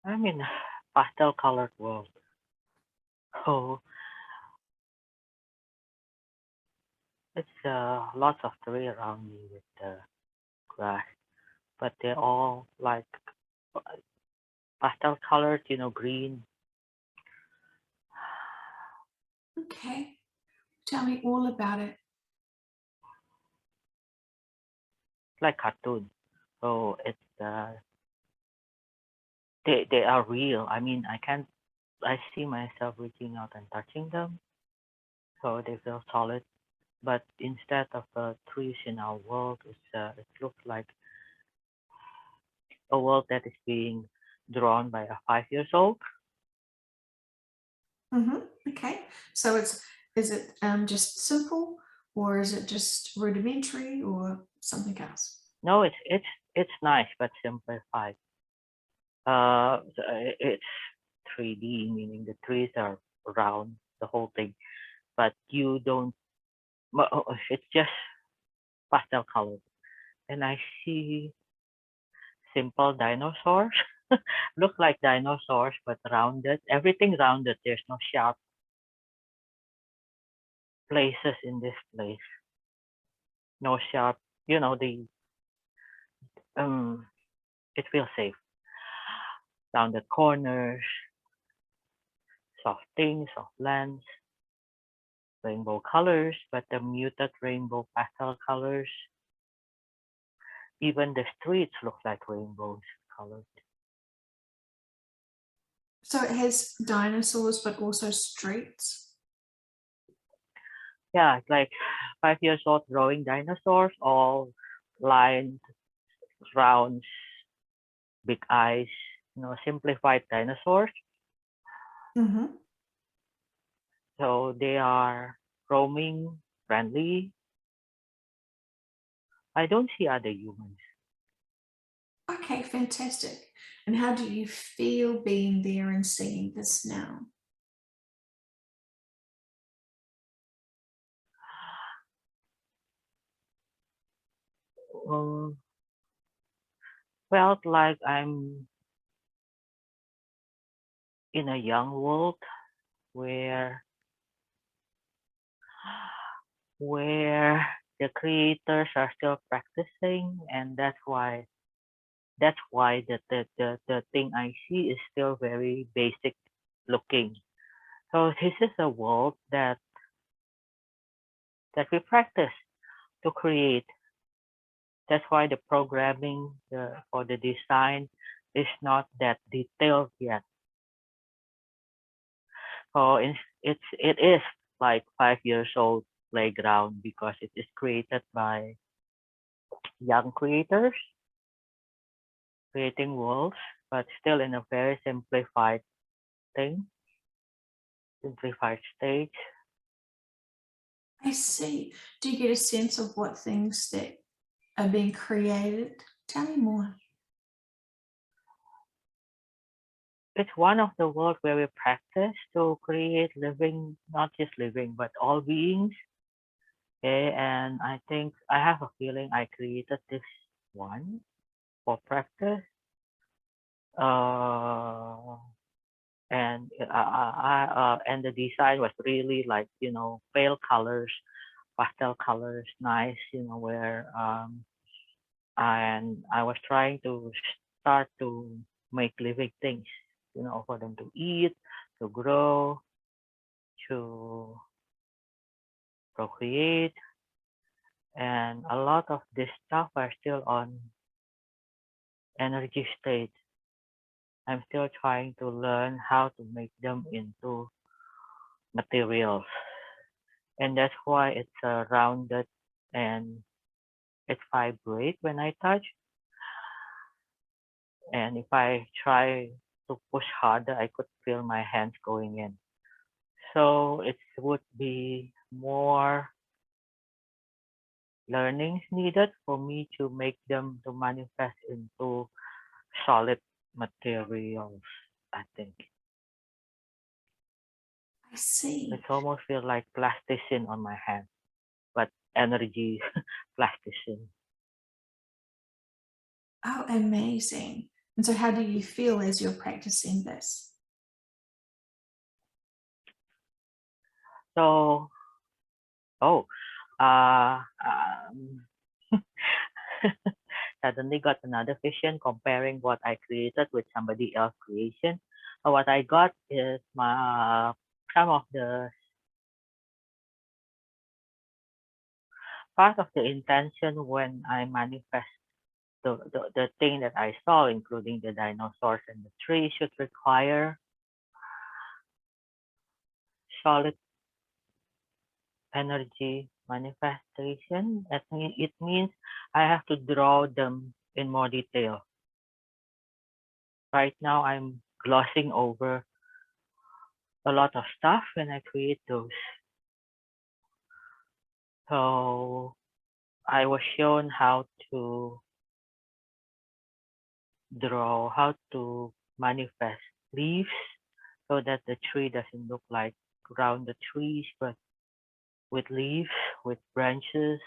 I'm in a pastel colored world. So it's lots of tree around me with the grass, but they're all like pastel colored, green, Okay. Tell me all about it. like cartoon. So they are real. I mean, I see myself reaching out and touching them, so they feel solid. But instead of trees in our world, it looks like a world that is being drawn by a 5 years old. Okay. So is it just simple, or is it just rudimentary, or something else? No, it's nice but simplified. It's 3D, meaning the trees are round, the whole thing, but you don't. It's just pastel colors, and I see simple dinosaurs. Look like dinosaurs, but rounded. Everything rounded. There's no sharp places in this place. No sharp. The um. It feels safe. Rounded corners, soft things, soft lands, rainbow colors, but the muted rainbow pastel colors. Even the streets look like rainbows colored. So it has dinosaurs, but also streets. Yeah, it's like 5 years old drawing dinosaurs, all lined, round, big eyes, simplified dinosaurs. Mm-hmm. So they are roaming, friendly. I don't see other humans. Okay, fantastic. And how do you feel being there and seeing this now? Um, Felt like I'm in a young world where where the creators are still practicing, and that's why the thing I see is still very basic looking. So this is a world that we practice to create. That's why the programming for the design is not that detailed yet. So it is like 5 years old playground because it is created by young creators creating worlds, but still in a very thing, simplified stage. I see. Do you get a sense of what things that are being created? Tell me more. It's one of the worlds where we practice to create living, not just living, but all beings. Okay, and I think I have a feeling I created this one for practice. Uh, and the design was really like pale colors, pastel colors, nice. Where and I was trying to start to make living things. For them to eat, to grow, to procreate, and a lot of this stuff are still on energy state. I'm still trying to learn how to make them into materials, and that's why it's rounded and it vibrates when I touch. And if I try to push harder, I could feel my hands going in. So it would be more learnings needed for me to make them to manifest into solid materials, I think. I see. It's almost feel like plasticine on my hand, but energy plasticine. Oh, amazing. And so how do you feel as you're practicing this? So, oh, suddenly got another vision comparing what I created with somebody else's creation. What I got is some of the part of the intention when I manifest the thing that I saw, including the dinosaurs and the tree, should require solid energy manifestation. It means I have to draw them in more detail. Right now, I'm glossing over a lot of stuff when I create those. So I was shown how to draw, how to manifest leaves so that the tree doesn't look like rounded trees, but with leaves, with branches,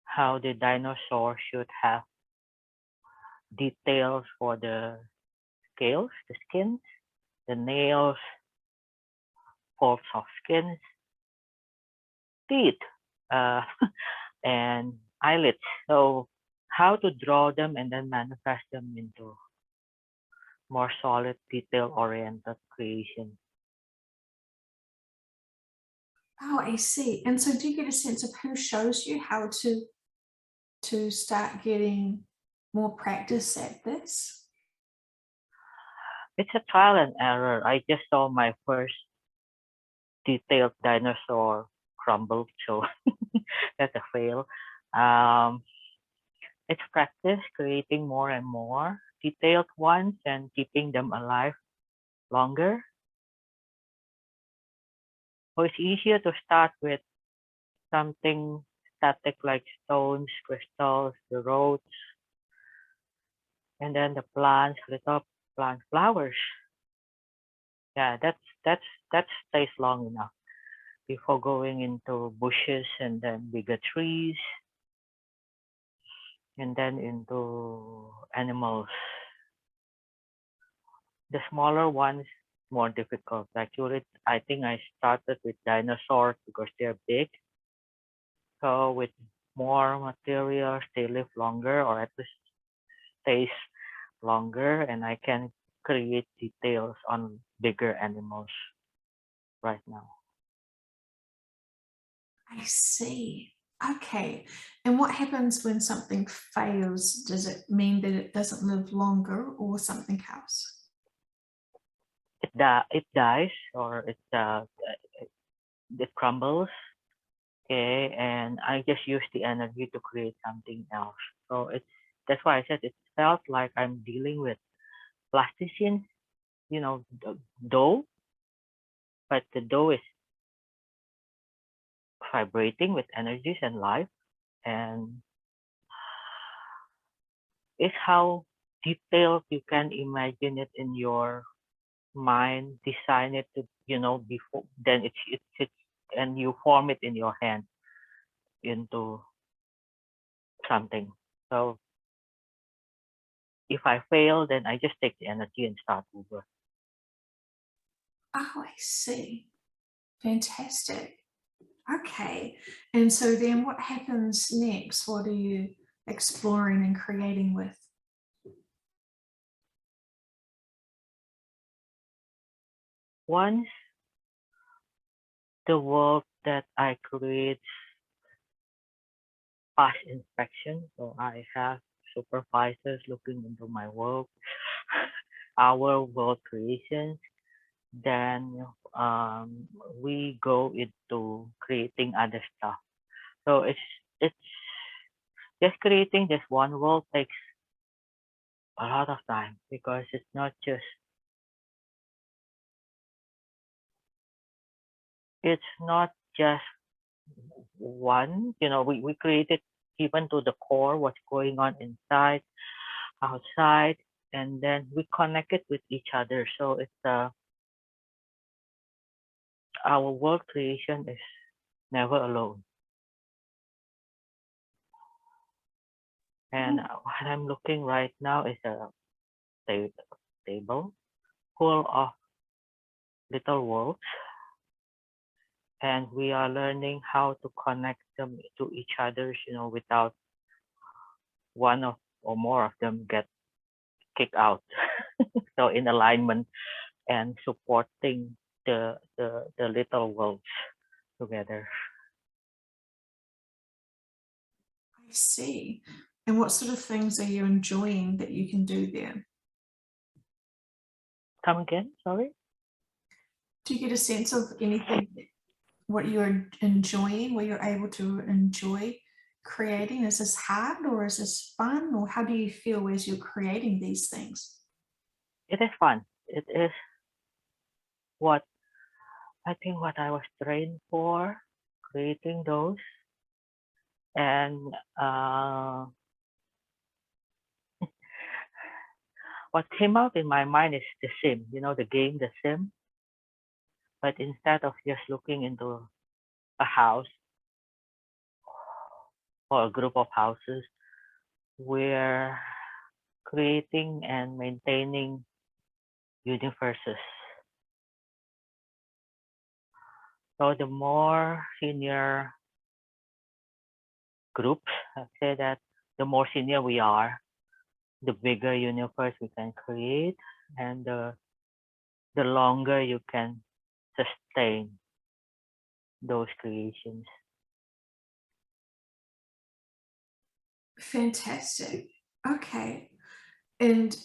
how the dinosaur should have details for the scales, the skins, the nails, folds of skins, teeth, uh, and eyelids. So how to draw them and then manifest them into more solid, detail-oriented creation. Oh, I see. And so do you get a sense of who shows you how to start getting more practice at this? It's a trial and error. I just saw my first detailed dinosaur crumble, so that's a fail. Um, it's practice creating more and more detailed ones and keeping them alive longer. So it's easier to start with something static like stones, crystals, the roads, and then the plants, little plant flowers. Yeah, that stays long enough before going into bushes and then bigger trees and then into animals. The smaller ones more difficult. Actually, I think I started with dinosaurs because they're big. So with more materials, they live longer or at least stays longer, and I can create details on bigger animals right now. I see. Okay. And what happens when something fails? Does it mean that it doesn't live longer or something else? It dies or it crumbles. Okay, and I just use the energy to create something else. So that's why I said it felt like I'm dealing with plasticine, dough, but the dough is vibrating with energies and life, and it's how detailed you can imagine it in your mind, design it to, before then it's and you form it in your hand into something. So if I fail, then I just take the energy and start over. Oh, I see. Fantastic. Okay. And so then what happens next? What are you exploring and creating with? Once the work that I create pass inspection, so I have supervisors looking into my work, our work creations, then we go into creating other stuff. So it's just creating this one world takes a lot of time because it's not just one. We created even to the core what's going on inside, outside, and then we connect it with each other. So it's our world creation is never alone. And what I'm looking right now is a table full of little worlds, and we are learning how to connect them to each other, without one of or more of them get kicked out. So in alignment and supporting the little worlds together. I see. And what sort of things are you enjoying that you can do there? Come again, sorry? Do you get a sense of anything, what you're enjoying, where you're able to enjoy creating? Is this hard or is this fun? Or how do you feel as you're creating these things? It is fun. It is what I think what I was trained for, creating those. And what came out in my mind is The Sim, the game The Sim. But instead of just looking into a house or a group of houses, we're creating and maintaining universes. So the more senior groups, I say that the more senior we are, the bigger universe we can create, and the longer you can sustain those creations. Fantastic. Okay. And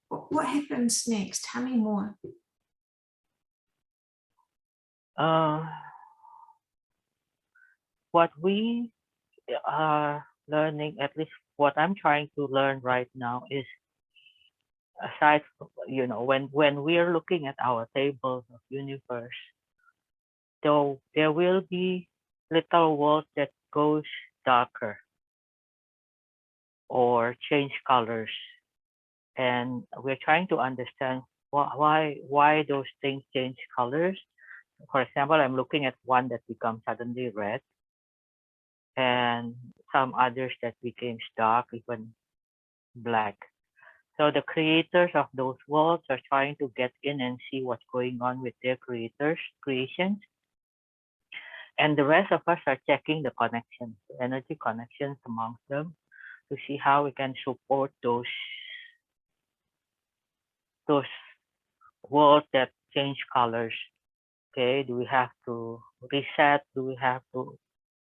what happens next? Tell me more. What we are learning, at least what I'm trying to learn right now, is aside from, when we are looking at our tables of universe, though there will be little worlds that goes darker or change colors, and we're trying to understand why those things change colors. For example, I'm looking at one that becomes suddenly red, and some others that became dark, even black. So the creators of those worlds are trying to get in and see what's going on with their creations. And the rest of us are checking the connections, the energy connections amongst them, to see how we can support those worlds that change colors. Okay, do we have to reset? Do we have to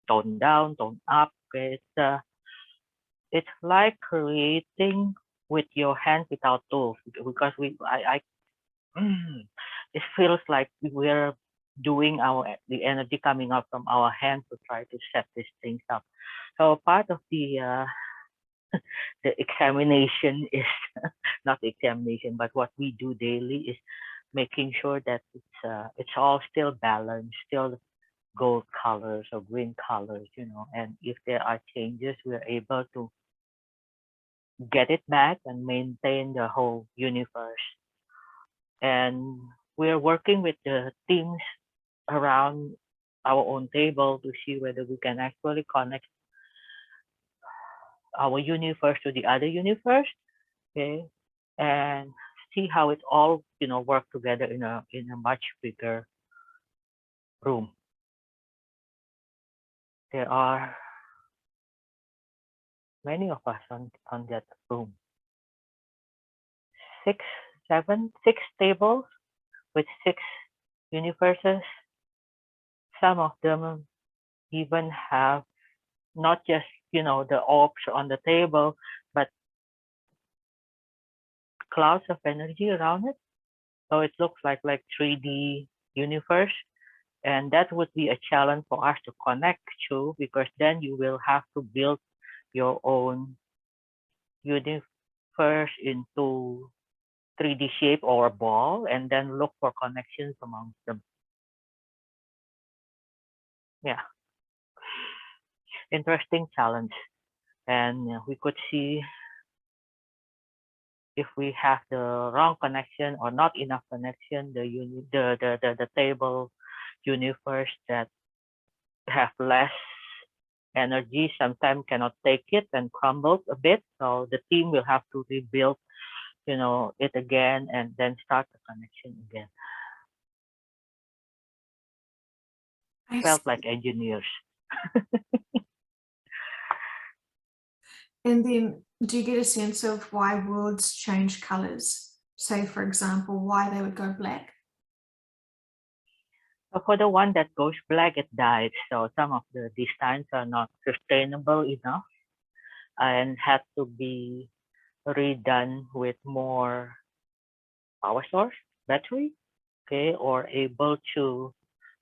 tone down, tone up? Okay, it's like creating with your hands without tools, because it feels like we're doing the energy coming up from our hands to try to set these things up. So part of the the examination is not the examination, but what we do daily is making sure that it's all still balanced, still gold colors or green colors, and if there are changes, we're able to get it back and maintain the whole universe. And we're working with the teams around our own table to see whether we can actually connect our universe to the other universe, okay, and see how it all work together in a much bigger room. There are many of us on that room. 6 tables with 6 universes. Some of them even have not just the orbs on the table, but clouds of energy around it. So it looks like 3D universe, and that would be a challenge for us to connect to, because then you will have to build your own universe into 3D shape or a ball, and then look for connections amongst them. Yeah, interesting challenge, and we could see if we have the wrong connection or not enough connection, the table universe that have less energy sometimes cannot take it and crumbles a bit. So the team will have to rebuild, it again and then start the connection again. I Felt see. like engineers. And then do you get a sense of why worlds change colors? Say, for example, why they would go black? So for the one that goes black, it dies. So some of the designs are not sustainable enough and have to be redone with more power source, battery, okay, or able to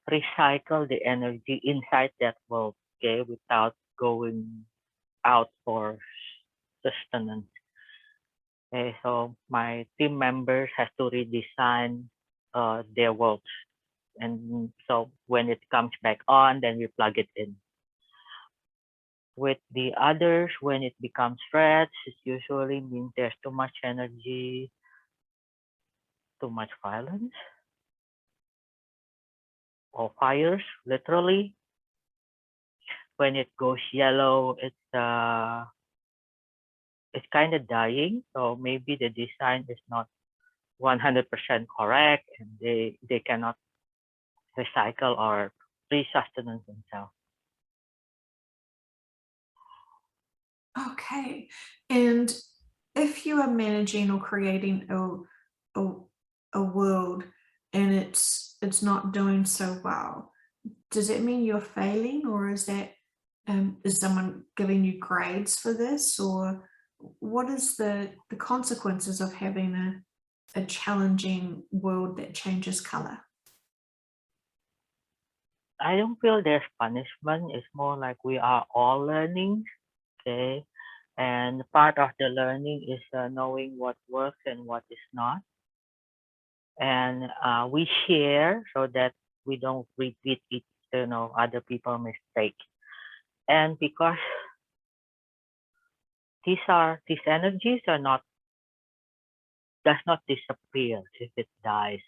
recycle the energy inside that world, okay, without going out for sustenance. Okay, so my team members has to redesign their worlds, and so when it comes back on, then we plug it in. With the others, when it becomes red, it usually means there's too much energy, too much violence, or fires, literally. When it goes yellow, it's kind of dying. So maybe the design is not 100% correct, and they cannot recycle or re-sustenance themselves. Okay. And if you are managing or creating a world and it's not doing so well, does it mean you're failing, or is that is someone giving you grades for this, or what is the consequences of having a challenging world that changes color? I don't feel there's punishment. It's more like we are all learning, okay? And part of the learning is knowing what works and what is not. And we share so that we don't repeat it, other people's mistake. And because these energies does not disappear if it dies.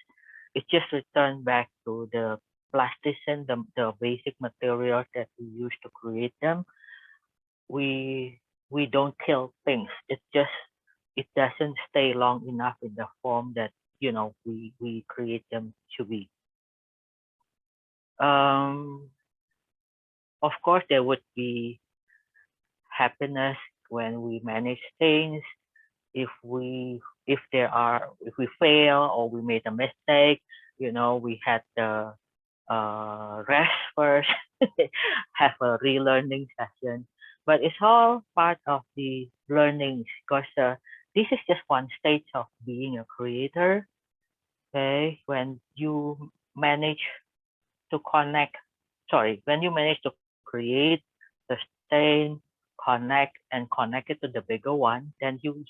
It just returns back to the plasticine, the basic materials that we use to create them. We we don't kill things. It doesn't stay long enough in the form that we create them to be. Um, of course, there would be happiness when we manage things. If we fail or we made a mistake, we had the rest first, have a relearning session. But it's all part of the learning because this is just one stage of being a creator. Okay, manage to connect, when you manage to create, sustain, connect, and connect it to the bigger one, then you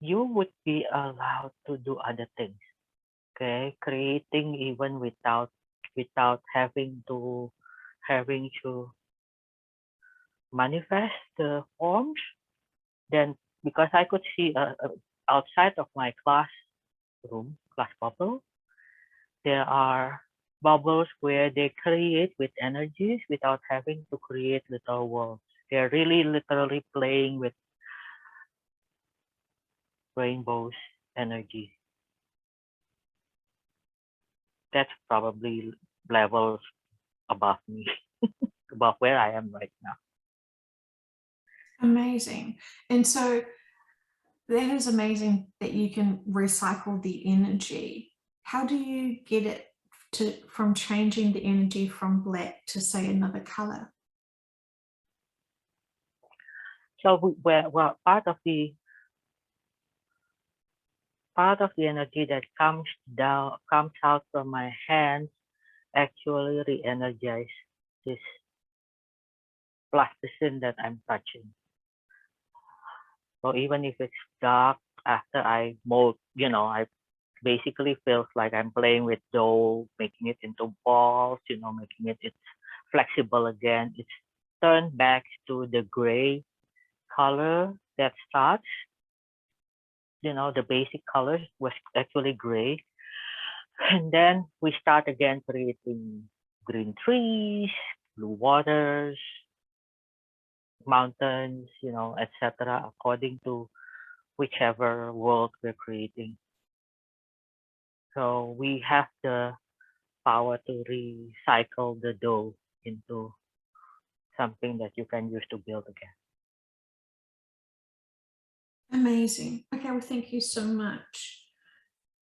would be allowed to do other things. Okay, creating even without having to manifest the forms. Then because I could see outside of my class bubble, there are bubbles where they create with energies without having to create little worlds. They're really literally playing with rainbows energy. That's probably levels above me, above where I am right now. Amazing. And so that is amazing that you can recycle the energy. How do you get it from changing the energy from black to, say, another color? So well, part of the energy that comes out from my hands actually re-energize this plasticine that I'm touching. So even if it's dark after I mold, I basically feels like I'm playing with dough, making it into balls, making it's flexible again. It's turned back to the gray color that starts. The basic color was actually gray. And then we start again creating green trees, blue waters, mountains, you know, etc., according to whichever world we're creating. So we have the power to recycle the dough into something that you can use to build again. Amazing. Okay, well, thank you so much.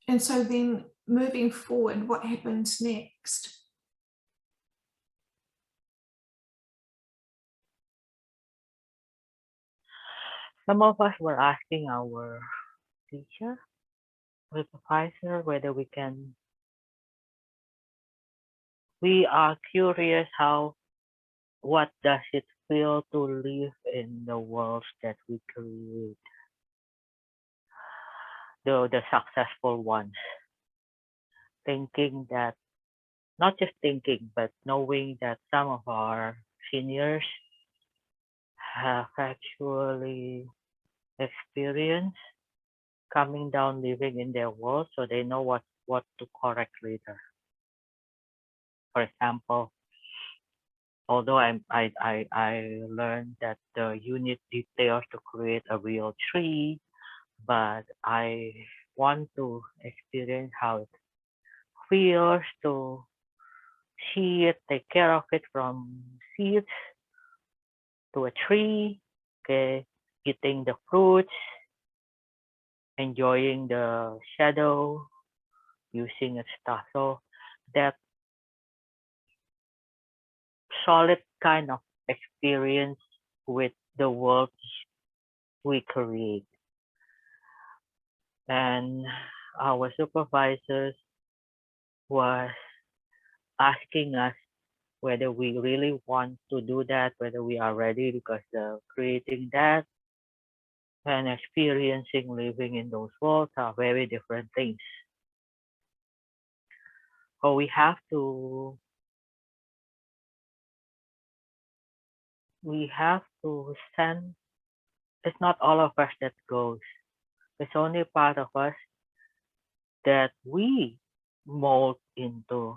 And so then moving forward, what happens next? Some of us were asking our teacher, supervisor, whether we are curious what does it feel to live in the worlds that we create, the successful ones, thinking that, not just thinking, but knowing that some of our seniors have actually experienced coming down living in their world, so they know what to correct later. For example, although I learned that you need details to create a real tree, but I want to experience how it feels to see it, take care of it from seeds to a tree, okay, eating the fruits, enjoying the shadow, using its stuff. So that solid kind of experience with the world we create. And our supervisors was asking us whether we really want to do that, whether we are ready, because creating that and experiencing living in those worlds are very different things. So we have to send. It's not all of us that goes. It's only part of us that we mold into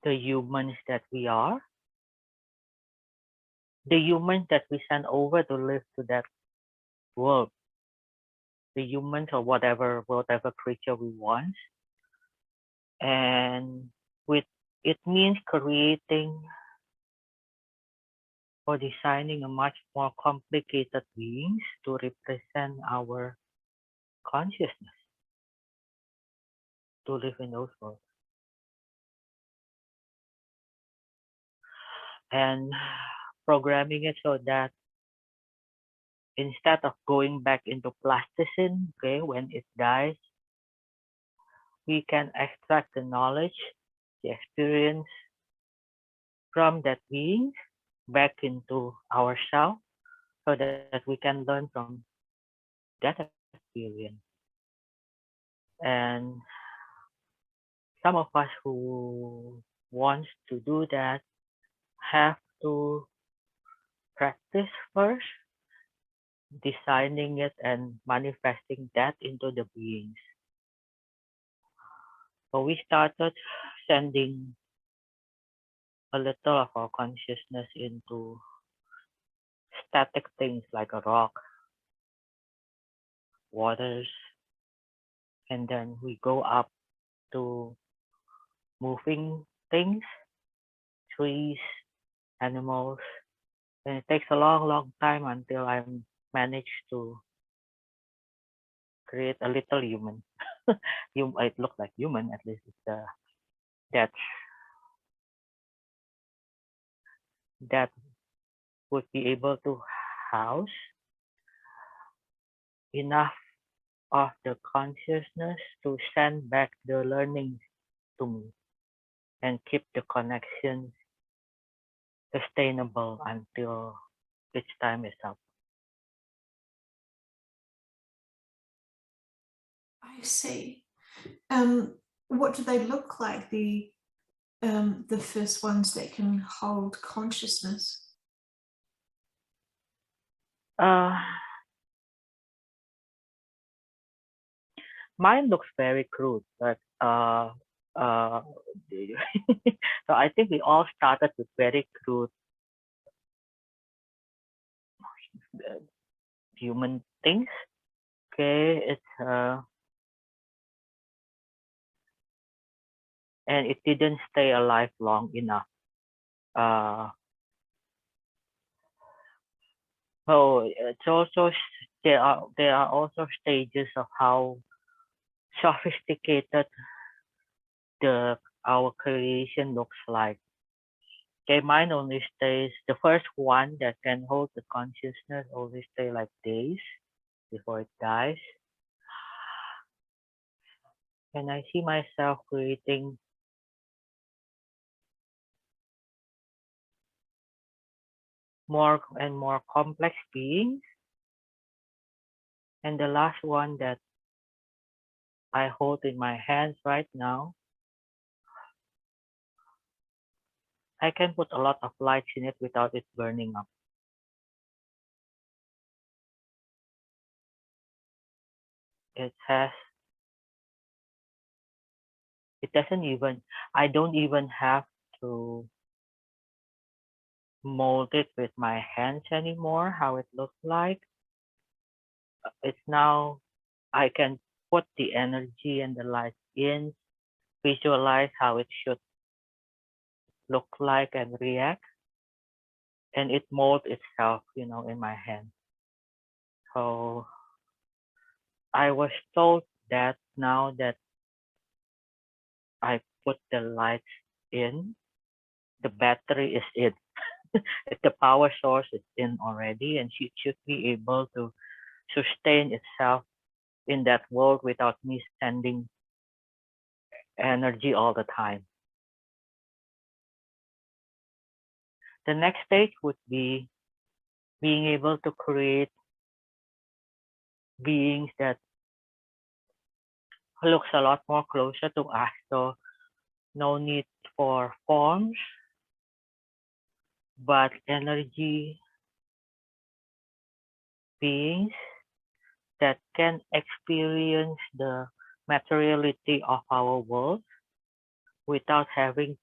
the humans that we are, the humans that we send over to live to that world, the humans or whatever creature we want. And with it means creating or designing a much more complicated beings to represent our consciousness to live in those worlds. And programming it so that instead of going back into plasticine, okay, when it dies, we can extract the knowledge, the experience from that being back into ourselves so that we can learn from that experience. And some of us who wants to do that have to practice first, designing it and manifesting that into the beings. So we started sending a little of our consciousness into static things like a rock, waters, and then we go up to moving things, trees, animals, and it takes a long time until I manage to create a little human. It looks like human, at least it's that would be able to house enough of the consciousness to send back the learning to me and keep the connection sustainable until its time is up. I see. What do they look like? The first ones that can hold consciousness. Mine looks very crude, but so I think we all started with very crude human things. Okay, and it didn't stay alive long enough. So it's also there are also stages of how sophisticated our creation looks like. Okay, mine only stays, the first one that can hold the consciousness only stay like days before it dies. And I see myself creating more and more complex beings. And the last one that I hold in my hands right now, I can put a lot of lights in it without it burning up. I don't even have to mold it with my hands anymore, how it looks like. It's now, I can put the energy and the light in, visualize how it should look like and react, and it molds itself, in my hand. So I was told that now that I put the lights in, the battery is in. If the power source is in already, and it should be able to sustain itself in that world without me sending energy all the time. The next stage would be being able to create beings that looks a lot more closer to us. So no need for forms, but energy beings that can experience the materiality of our world without having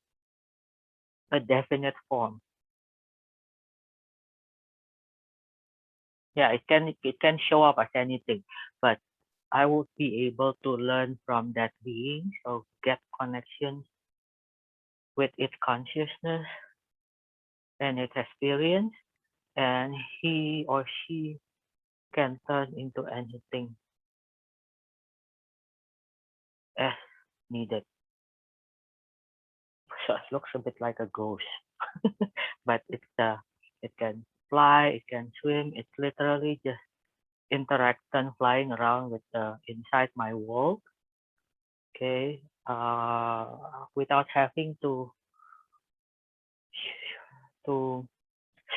a definite form. Yeah, it can show up as anything, but I would be able to learn from that being, so get connections with its consciousness and its experience, and he or she can turn into anything as needed. So it looks a bit like a ghost, but it can fly, it can swim. It's literally just interaction flying around with inside my world. Okay, without having to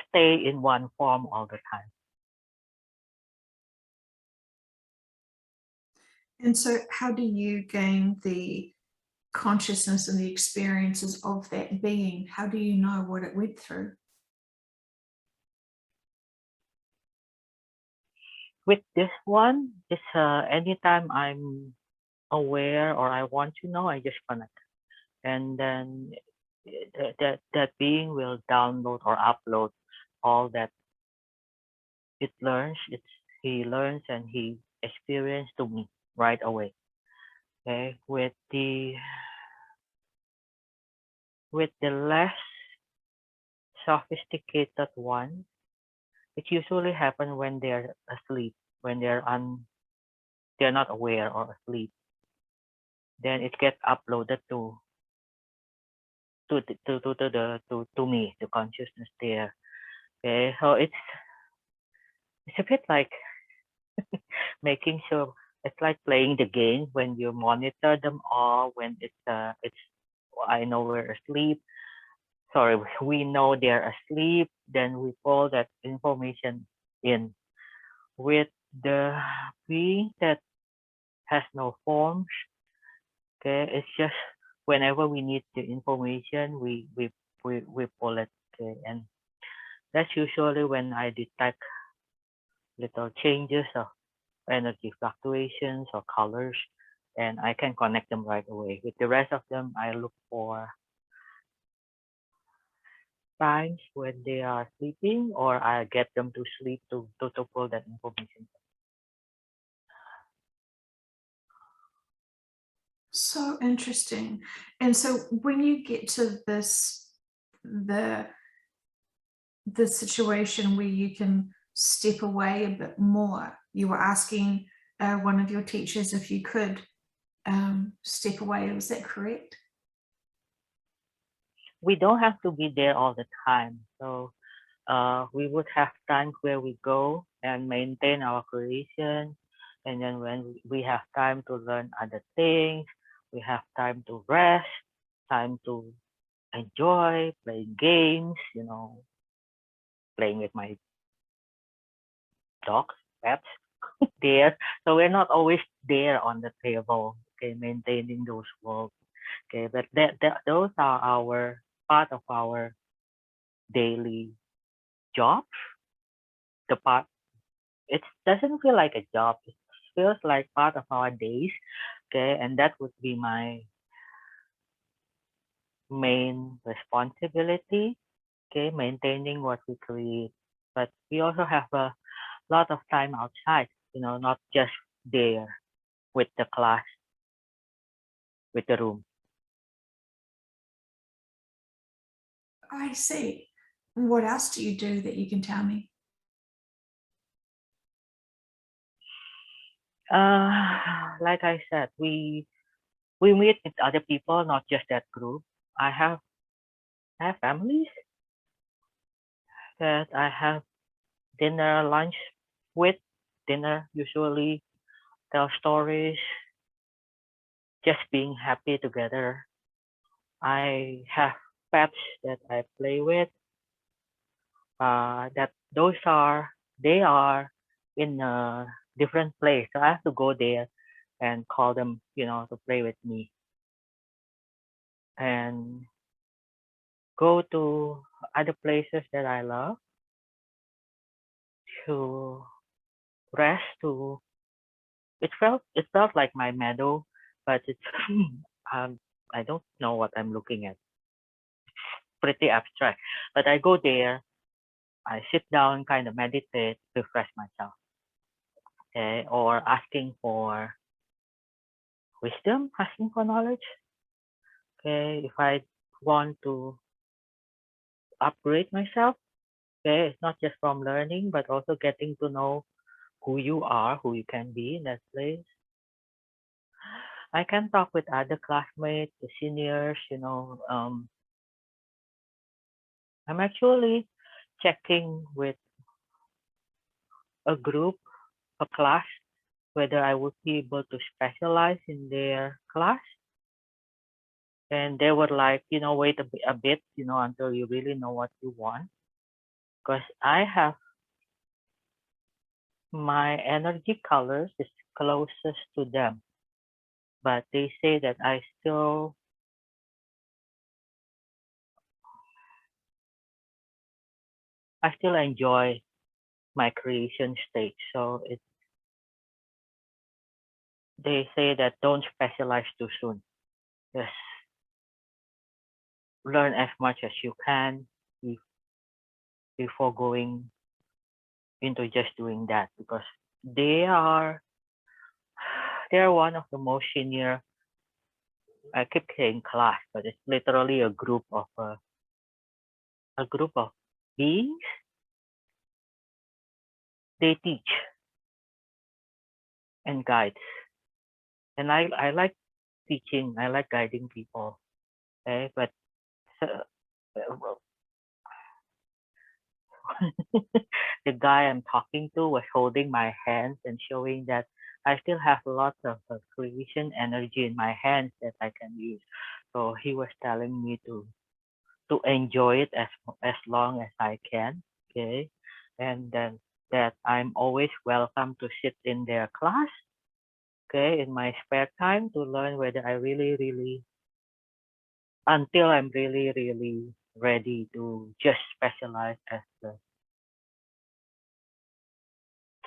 stay in one form all the time. And so, how do you gain the consciousness and the experiences of that being? How do you know what it went through? With this one, it's anytime I'm aware or I want to know, I just connect, and then that being will download or upload all that it learns. He learns and he experiences to me right away. Okay, with the less sophisticated one, it usually happens when they're asleep, when they're not aware or asleep. Then it gets uploaded to me, the consciousness there. Okay, so it's a bit like making sure, it's like playing the game when you monitor them all, when it's I know we're asleep. Sorry, we know they're asleep, then we pull that information in. With the being that has no forms, okay, it's just whenever we need the information, we pull it, okay, and that's usually when I detect little changes of energy fluctuations or colors, and I can connect them right away. With the rest of them, I look for times when they are sleeping, or I get them to sleep to pull that information. So interesting. And so when you get to the situation where you can step away a bit more, you were asking one of your teachers if you could step away. Was that correct? We don't have to be there all the time. So we would have times where we go and maintain our creation. And then when we have time to learn other things, we have time to rest, time to enjoy playing games, playing with my dogs, pets there. So we're not always there on the table, okay, maintaining those worlds. Okay, but those are our part of our daily job. The part it doesn't feel like a job. It feels like part of our days. Okay, and that would be my main responsibility. Okay, maintaining what we create. But we also have a lot of time outside. Not just there with the class, with the room. I see. What else do you do that you can tell me? Like I said, we meet with other people, not just that group. I have families that I have dinner, lunch with. Dinner usually tell stories, just being happy together. I have pets that I play with. That those are they are in a different place, so I have to go there and call them, to play with me and go to other places that I love to rest. It felt like my meadow, but it's um I don't know what I'm looking at. Pretty abstract, but I go there. I sit down, kind of meditate, refresh myself, okay, or asking for wisdom, asking for knowledge. Okay, if I want to upgrade myself, okay, it's not just from learning, but also getting to know who you are, who you can be in that place. I can talk with other classmates, the seniors, I'm actually checking with a group, a class, whether I would be able to specialize in their class. And they were like, wait a bit, until you really know what you want. Because I have my energy colors is closest to them. But they say that I still enjoy my creation stage. So they say that don't specialize too soon. Just learn as much as you can before going into just doing that, because they are they are one of the most senior. I keep saying class, but it's literally a group of beings. They teach and guide, and I like teaching. I like guiding people. Okay, but uh, the guy I'm talking to was holding my hands and showing that I still have lots of creation energy in my hands that I can use. So he was telling me to enjoy it as long as I can. Okay, and then that I'm always welcome to sit in their class. Okay, in my spare time to learn whether I really until I'm really ready to just specialize as the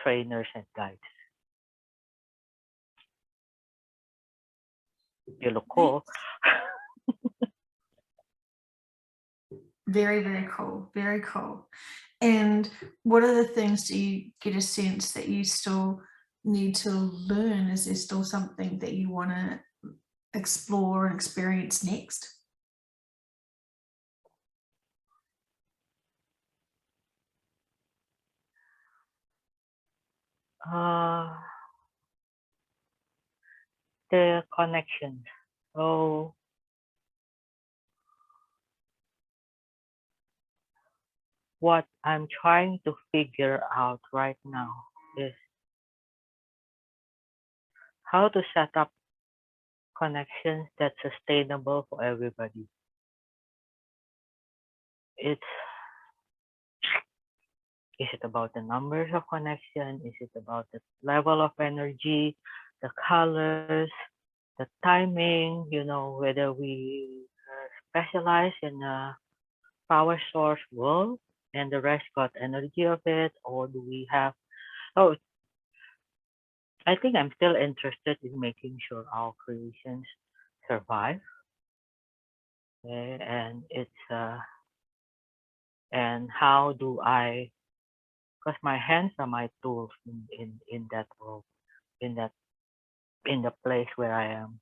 trainers and guides. You look cool. Very, very cool. Very cool. And what are the things do you get a sense that you still need to learn? Is there still something that you want to explore and experience next? Uh, the connection. So what I'm trying to figure out right now is how to set up connections that's sustainable for everybody. It's Is it about the numbers of connection? Is it about the level of energy, the colors, the timing, whether we specialize in a power source world and the rest got energy of it, or do we have, oh, I think I'm still interested in making sure our creations survive. And and how do I, because my hands are my tools in that world, in that in the place where I am,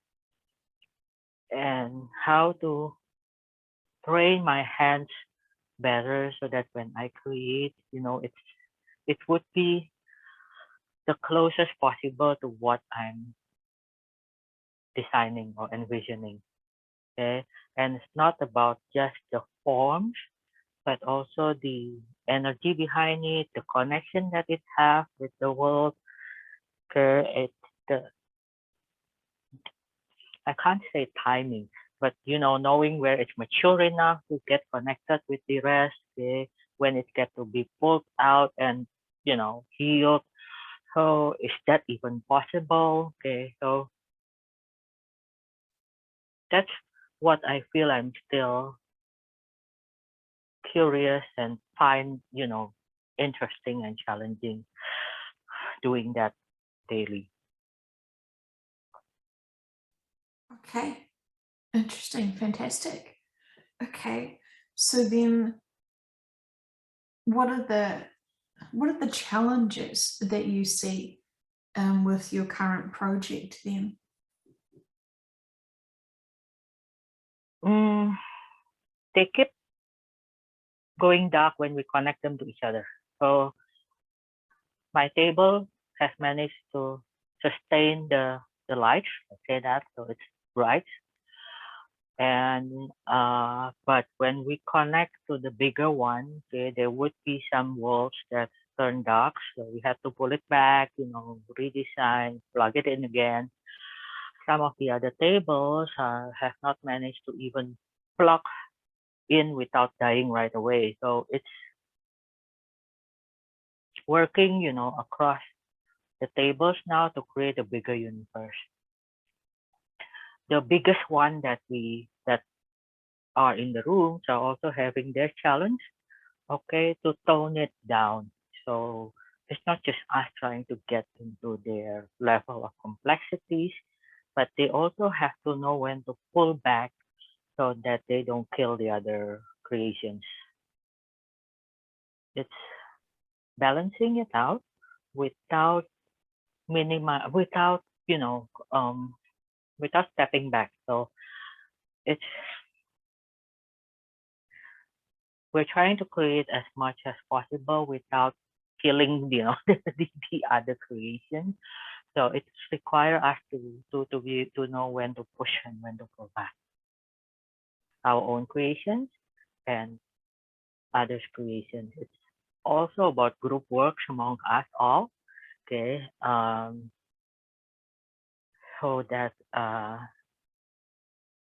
and how to train my hands better so that when I create, it would be the closest possible to what I'm designing or envisioning. Okay, and it's not about just the forms, but also the energy behind it, the connection that it has with the world. Okay, the I can't say timing, but knowing where it's mature enough to get connected with the rest, okay, when it gets to be pulled out and healed. So is that even possible? Okay, so that's what I feel I'm still curious and find, interesting and challenging doing that daily. Okay. Interesting. Fantastic. Okay. So then what are the challenges that you see with your current project then? Mm, they keep going dark when we connect them to each other. So my table has managed to sustain the lights, let's say that, so it's bright. And but when we connect to the bigger one, okay, there would be some walls that turn dark, so we have to pull it back, redesign, plug it in again. Some of the other tables have not managed to even plug in without dying right away. So it's working, across the tables now to create a bigger universe. The biggest one that are in the rooms are also having their challenge, okay, to tone it down. So it's not just us trying to get into their level of complexities, but they also have to know when to pull back so that they don't kill the other creations. It's balancing it out without without without stepping back. So it's we're trying to create as much as possible without killing the other creation. So it's require us to know when to push and when to pull back our own creations and others' creations. It's also about group works among us all, okay, so that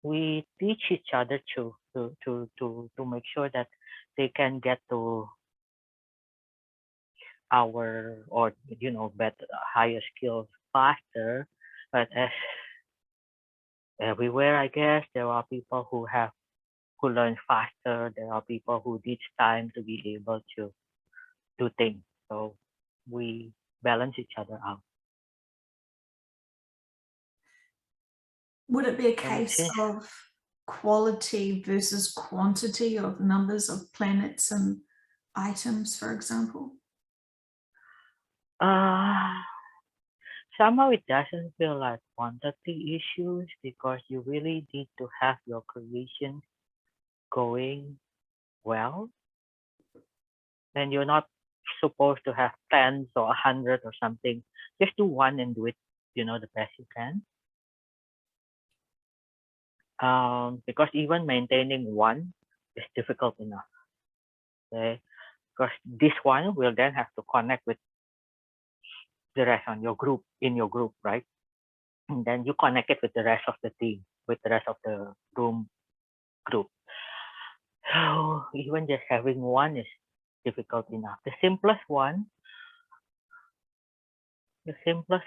we teach each other to make sure that they can get to our or better higher skills faster. But as everywhere, I guess there are people who learn faster. There are people who needs time to be able to do things. So we balance each other out. Would it be a And case since of quality versus quantity of numbers of planets and items, for example? Somehow it doesn't feel like quantity issues because you really need to have your creation going well. And you're not supposed to have tens or 100 or something. Just do one and do it, the best you can. Because even maintaining one is difficult enough. Okay, because this one will then have to connect with the rest on your group in your group, right? And then you connect it with the rest of the team, with the rest of the room group. So even just having one is difficult enough. The simplest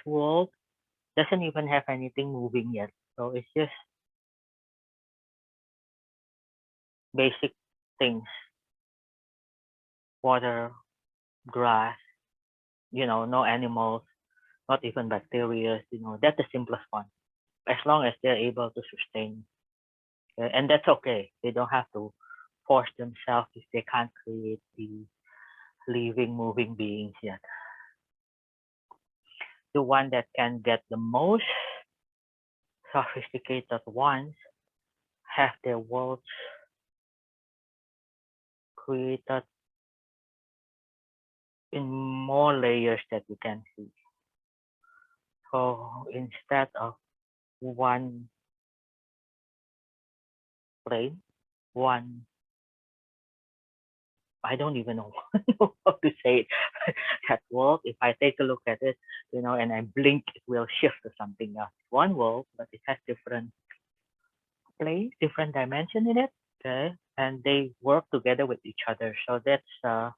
world doesn't even have anything moving yet. So it's just basic things: water, grass, no animals, not even bacteria, that's the simplest one. As long as they're able to sustain. And that's okay. They don't have to force themselves if they can't create the living, moving beings yet. The one that can get the most sophisticated ones have their worlds created in more layers that we can see. So instead of one plane, I don't even know how to say it. That world, if I take a look at it, and I blink, it will shift to something else. One world, but it has different planes, different dimension in it. Okay, and they work together with each other. So that's the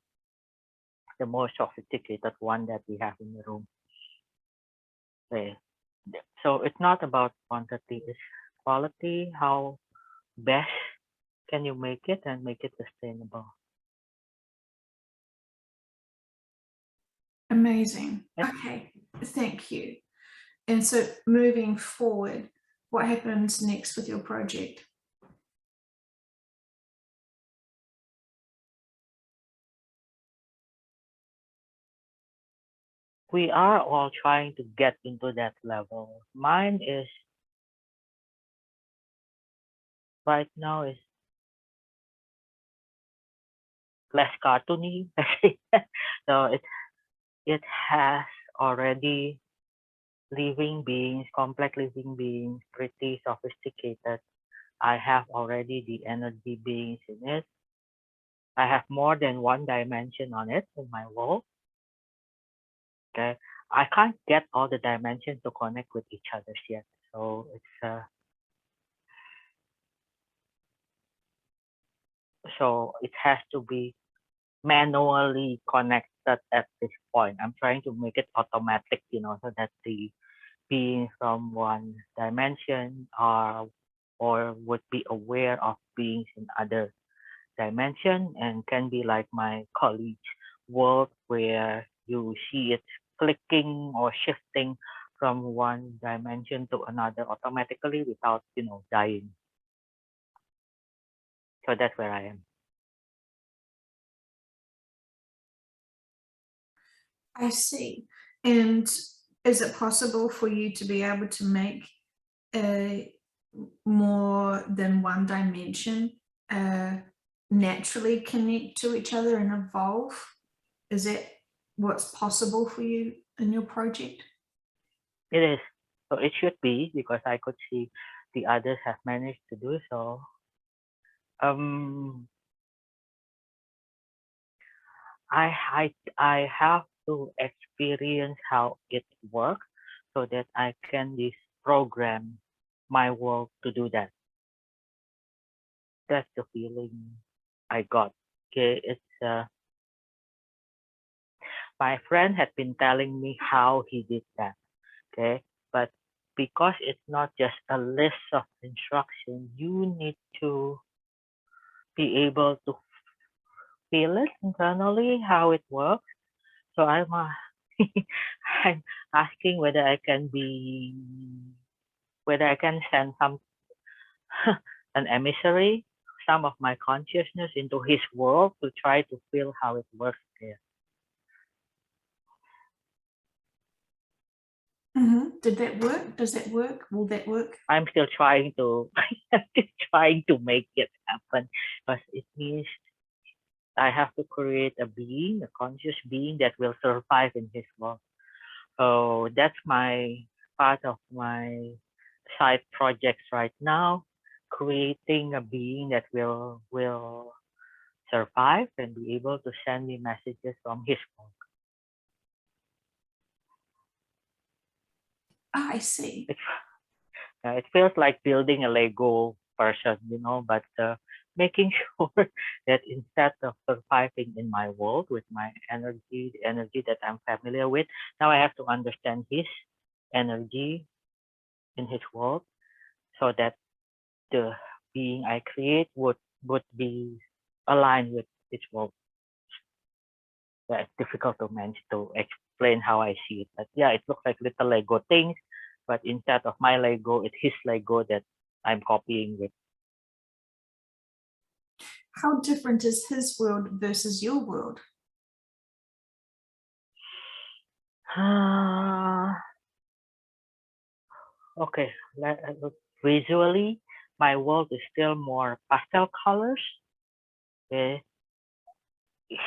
most sophisticated one that we have in the room. Okay. So it's not about quantity, it's quality. How best can you make it and make it sustainable? Amazing. Yes. Okay, thank you. And so moving forward, what happens next with your project? We are all trying to get into that level. Mine is right now is less cartoony. So it has already living beings, complex living beings, pretty sophisticated. I have already the energy beings in it. I have more than one dimension on it in my world. Okay, I can't get all the dimensions to connect with each other yet. So it has to be manually connected at this point. I'm trying to make it automatic, so that the beings from one dimension are or would be aware of beings in other dimension and can be like my colleague's world where you see it clicking or shifting from one dimension to another automatically without, dying. So that's where I am. I see. And is it possible for you to be able to make more than one dimension naturally connect to each other and evolve? Is that what's possible for you in your project? It is. So it should be because I could see the others have managed to do so. I have to experience how it works so that I can program my world to do that. That's the feeling I got. Okay, it's my friend had been telling me how he did that. Okay, but because it's not just a list of instructions, you need to be able to feel it internally how it works. So I'm asking whether I can send some an emissary, some of my consciousness into his world to try to feel how it works there. Did that work? Does that work? Will that work? I'm still trying to make it happen, because it means I have to create a being, a conscious being that will survive in his world. So that's my part of my side projects right now, creating a being that will survive and be able to send me messages from his world. I see. It feels like building a Lego person, but making sure that instead of surviving in my world with my energy, the energy that I'm familiar with, now I have to understand his energy in his world, so that the being I create would be aligned with his world. Yeah, it's difficult to explain how I see it, but yeah, it looks like little Lego things, but instead of my Lego, it's his Lego that I'm copying with. How different is his world versus your world? Okay, visually, my world is still more pastel colors. Okay,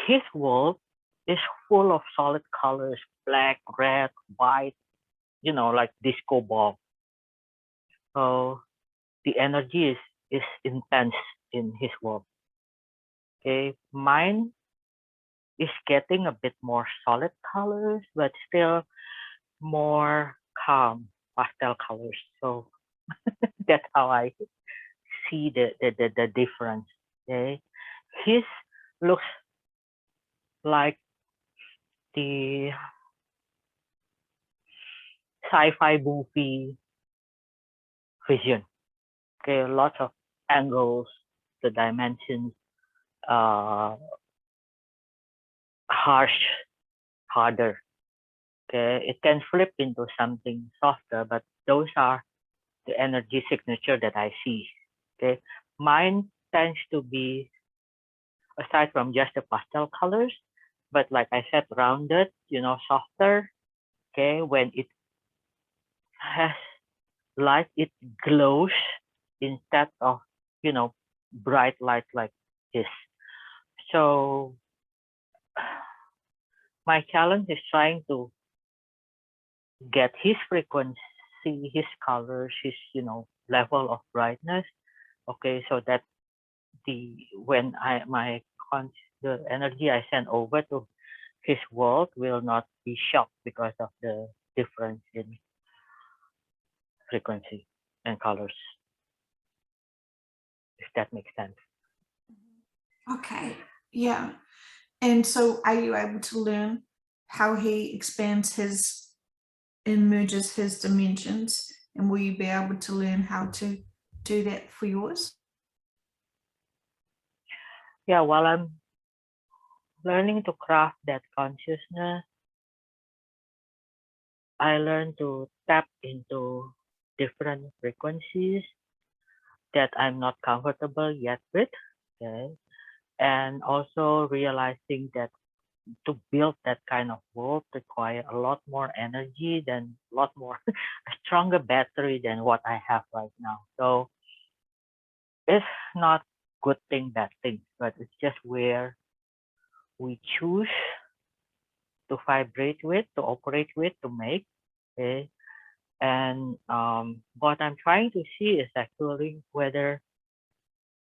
his world is full of solid colors, black, red, white, like disco ball. So the energy is intense in his world. Okay, mine is getting a bit more solid colors, but still more calm pastel colors. So that's how I see the difference. Okay, his looks like the sci-fi movie vision. Okay, lots of angles, the dimensions, harsh, harder. Okay, it can flip into something softer, but those are the energy signature that I see. Okay, mine tends to be, aside from just the pastel colors, but like I said, rounded, softer. Okay, when it has light, it glows instead of, bright light like this. So my challenge is trying to get his frequency, his colors, his, level of brightness. Okay, so that when the energy I send over to his world will not be shocked because of the difference in frequency and colors, if that makes sense. Okay, yeah. And so are you able to learn how he expands and merges his dimensions? And will you be able to learn how to do that for yours? Yeah, while I'm learning to craft that consciousness, I learn to tap into different frequencies that I'm not comfortable yet with. Okay. And also realizing that to build that kind of world require a lot more energy, than a lot more a stronger battery than what I have right now. So it's not good thing, bad thing, but it's just where we choose to vibrate with, to operate with, to make. Okay. And what I'm trying to see is actually whether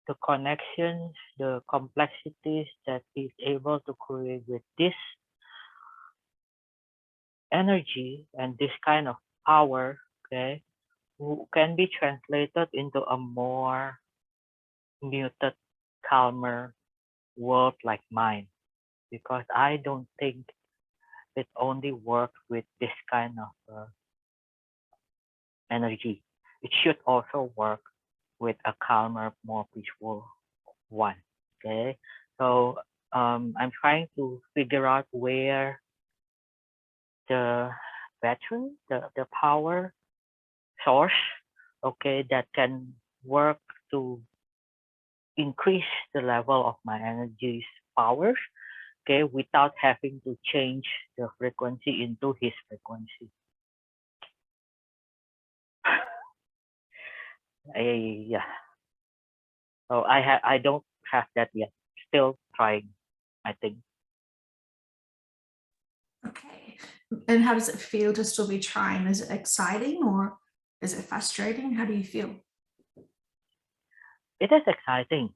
the connections, the complexities that he's able to create with this energy and this kind of power, okay, can be translated into a more muted, calmer world like mine. Because I don't think it only works with this kind of energy. It should also work with a calmer, more peaceful one. Okay, so I'm trying to figure out where the the power source, okay, that can work to increase the level of my energy's powers, okay, without having to change the frequency into his frequency. Yeah. So I don't have that yet. Still trying, I think. Okay. And how does it feel to still be trying? Is it exciting or is it frustrating? How do you feel? It is exciting.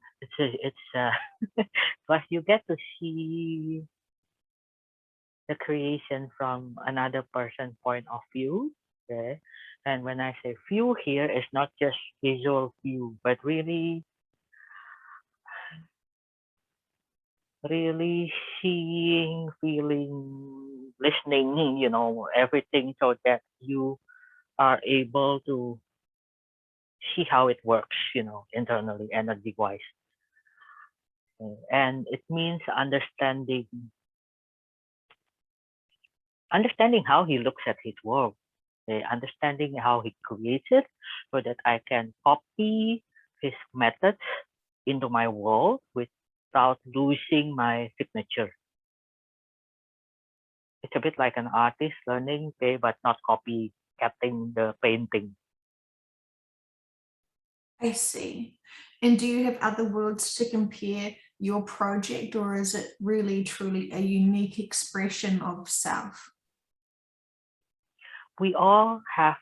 But you get to see the creation from another person's point of view. Okay. And when I say view here, it's not just visual view, but really seeing, feeling, listening, everything, so that you are able to see how it works, internally, energy wise. And it means understanding how he looks at his world, understanding how he creates it, so that I can copy his methods into my world without losing my signature. It's a bit like an artist learning, okay, but not copycatting the painting. I see. And do you have other worlds to compare your project, or is it really truly a unique expression of self? We all have,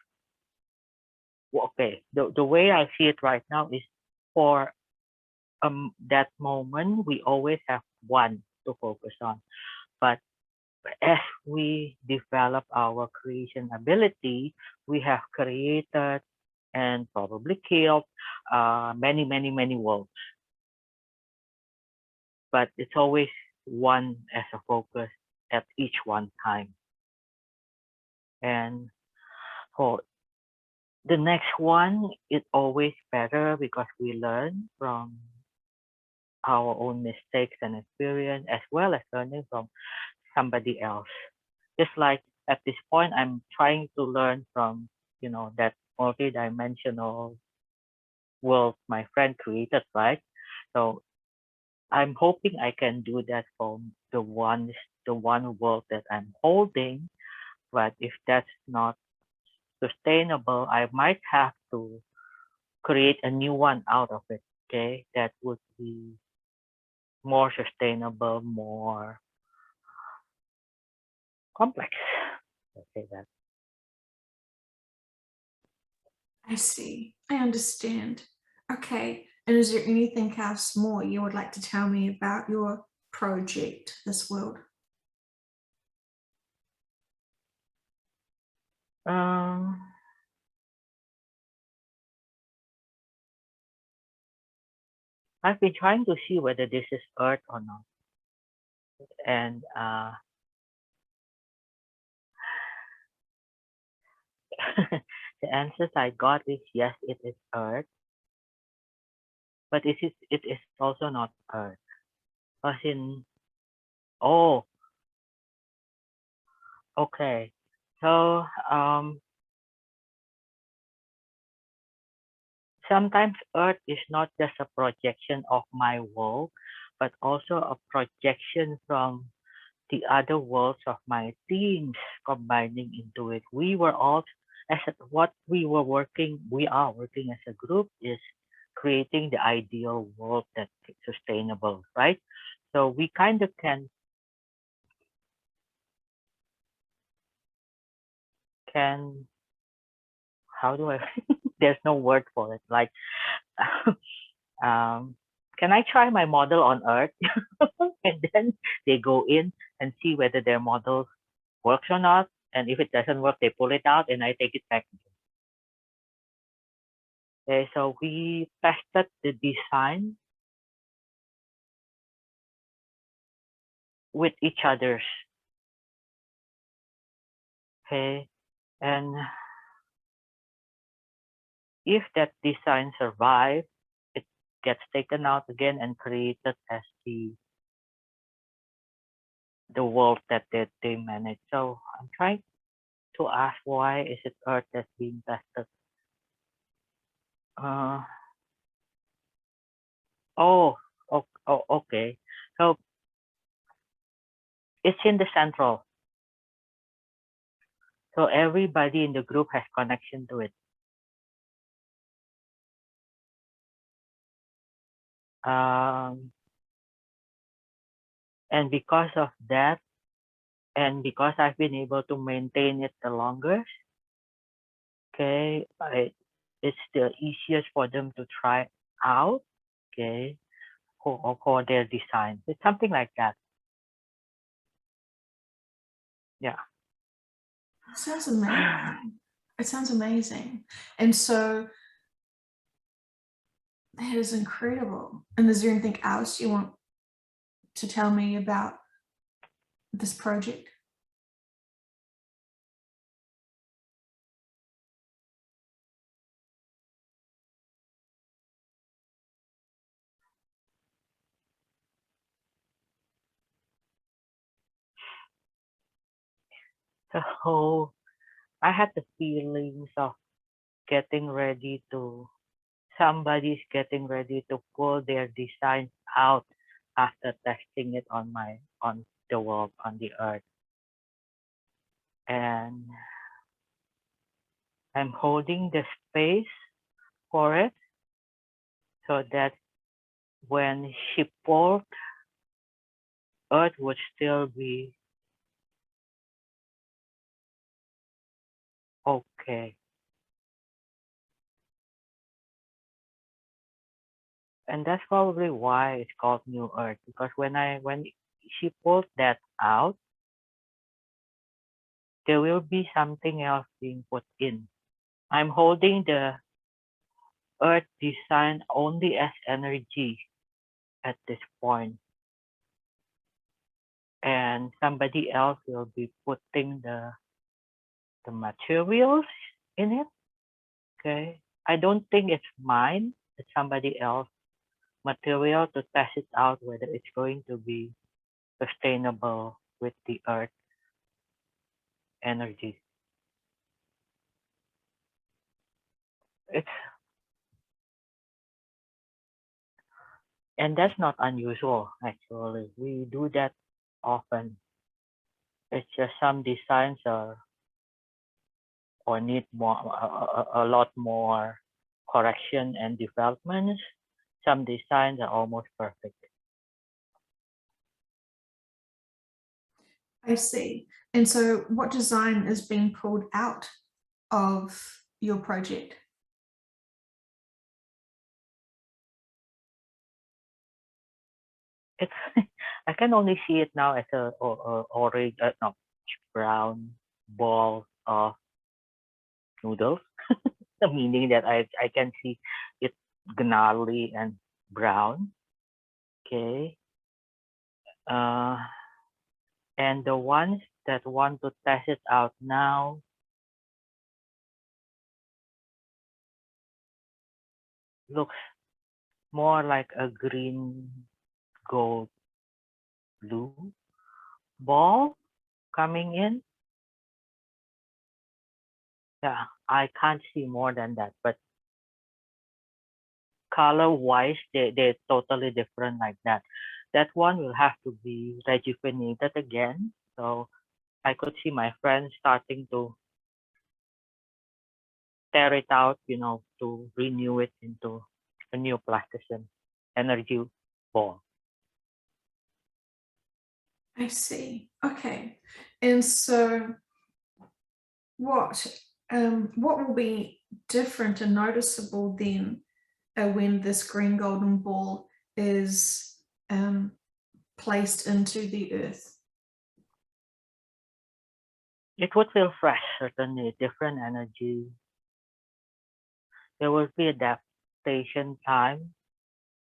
okay, the way I see it right now is, for that moment, we always have one to focus on. But as we develop our creation ability, we have created and probably killed many, many, many worlds. But it's always one as a focus at each one time. And for the next one, it's always better because we learn from our own mistakes and experience, as well as learning from somebody else. Just like at this point, I'm trying to learn from, that multi-dimensional world my friend created, right? So I'm hoping I can do that from the one world that I'm holding. But if that's not sustainable, I might have to create a new one out of it. Okay, that would be more sustainable, more complex. Let's say that. I see. I understand. Okay. And is there anything else more you would like to tell me about your project, this world? Um, I've been trying to see whether this is Earth or not, and the answers I got is yes, it is Earth, but it is also not Earth. As in, oh, okay. So sometimes Earth is not just a projection of my world, but also a projection from the other worlds of my teams combining into it. We were all, what we are working as a group is creating the ideal world that's sustainable, right? So we kind of can, how do I, there's no word for it. Like, um, can I try my model on Earth? And then they go in and see whether their model works or not. And if it doesn't work, they pull it out and I take it back. Okay, so we tested the design with each other's. Okay, and if that design survives, it gets taken out again and created as the world that they manage. So I'm trying to ask, why is it Earth that's being tested? Uh, Oh, okay. So it's in the central. So everybody in the group has connection to it. And because of that, and because I've been able to maintain it the longest, okay, it's the easiest for them to try out, okay, for their design. It's something like that. Yeah. It sounds amazing. It sounds amazing. And so that is incredible. And is there anything else you want to tell me about this project? So I had the feelings of getting ready to, somebody's getting ready to pull their designs out after testing it on the world, on the earth. And I'm holding the space for it so that when she pulled, earth would still be okay. And that's probably why it's called New Earth, because when she pulled that out, there will be something else being put in. I'm holding the earth design only as energy at this point, and somebody else will be putting the materials in it. Okay, I don't think it's mine. It's somebody else material to test it out whether it's going to be sustainable with the earth energy. It's And that's not unusual actually. We do that often. It's just some designs are or need more a lot more correction and developments. Some designs are almost perfect. I see. And so what design is being pulled out of your project? It's I can only see it now as a orange, no, brown ball of noodles. Meaning that I can see it gnarly and brown. Okay. And the ones that want to test it out now looks more like a green gold blue ball coming in. Yeah, I can't see more than that, but color wise, they're totally different like that. That one will have to be rejuvenated again. So I could see my friends starting to tear it out, to renew it into a new plasticine energy ball. I see. Okay. And so what will be different and noticeable then when this green golden ball is placed into the earth? It would feel fresh, certainly different energy. There will be adaptation time,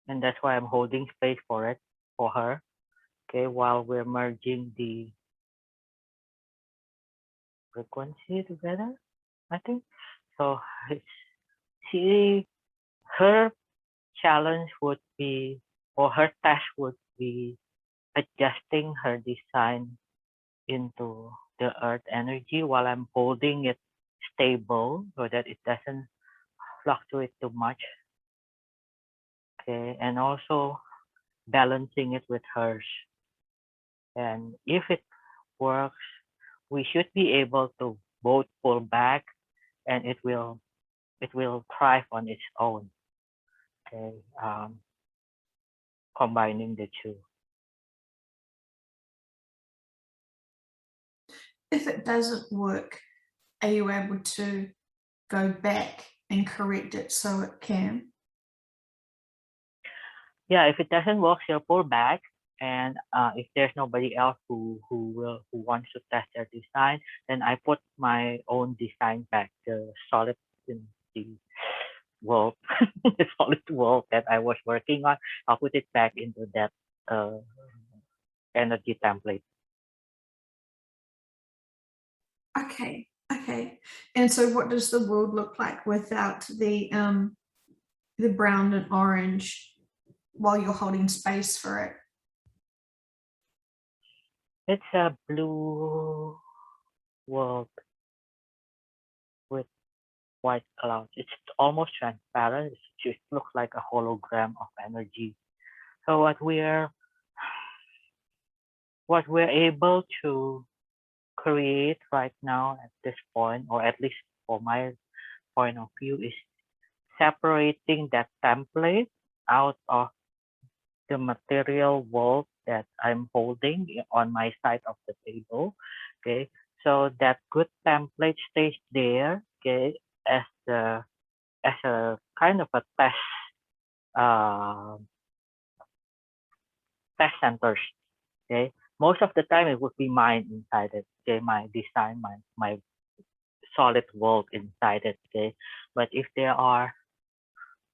and that's why I'm holding space for it, for her. Okay, while we're merging the frequency together, I think. So she, her challenge would be, or her task would be adjusting her design into the earth energy while I'm holding it stable so that it doesn't fluctuate too much. okay, and also balancing it with hers. And if it works, we should be able to both pull back, and it will thrive on its own. Okay, combining the two. If it doesn't work, are you able to go back and correct it so it can? Yeah, if it doesn't work, you'll pull back, and if there's nobody else who wants to test their design, then I put my own design back, the solid in the world, the solid world that I was working on. I'll put it back into that uh, energy template. Okay, okay. And so what does the world look like without the brown and orange while you're holding space for it? It's a blue world with white clouds. It's almost transparent. It just looks like a hologram of energy. So what we're able to create right now at this point, or at least for my point of view, is separating that template out of the material world that I'm holding on my side of the table. Okay, so that good template stays there. Okay, as the as a kind of a uh, test centers. Okay, most of the time it would be mine inside it. Okay, my design, my solid world inside it. Okay, but if there are